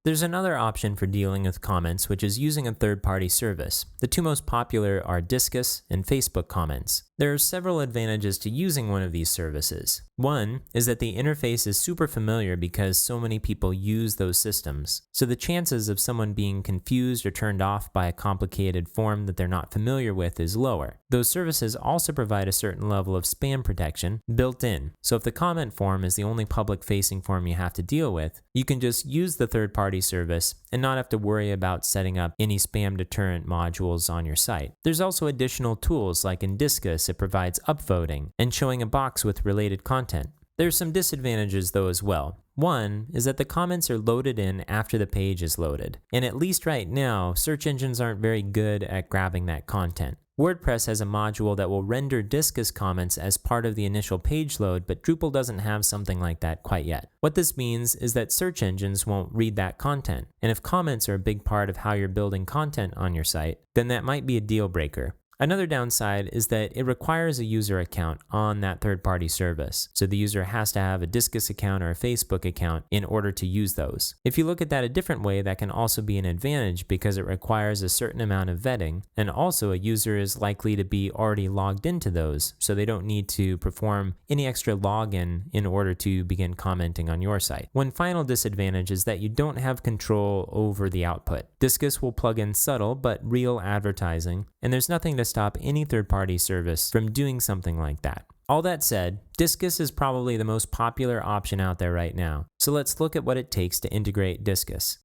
There's another option for dealing with comments, which is using a third-party service. The two most popular are Disqus and Facebook comments. There are several advantages to using one of these services. One is that the interface is super familiar because so many people use those systems, so the chances of someone being confused or turned off by a complicated form that they're not familiar with is lower. Those services also provide a certain level of spam protection built in, so if the comment form is the only public-facing form you have to deal with, you can just use the third-party service and not have to worry about setting up any spam deterrent modules on your site. There's also additional tools like in Disqus it provides upvoting and showing a box with related content. There's some disadvantages though as well. One is that the comments are loaded in after the page is loaded, and at least right now, search engines aren't very good at grabbing that content. WordPress has a module that will render Disqus comments as part of the initial page load, but Drupal doesn't have something like that quite yet. What this means is that search engines won't read that content, and if comments are a big part of how you're building content on your site, then that might be a deal breaker. Another downside is that it requires a user account on that third-party service, so the user has to have a Disqus account or a Facebook account in order to use those. If you look at that a different way, that can also be an advantage because it requires a certain amount of vetting, and also a user is likely to be already logged into those, so they don't need to perform any extra login in order to begin commenting on your site. One final disadvantage is that you don't have control over the output. Disqus will plug in subtle but real advertising, and there's nothing to stop any third-party service from doing something like that. All that said, Disqus is probably the most popular option out there right now, so let's look at what it takes to integrate Disqus.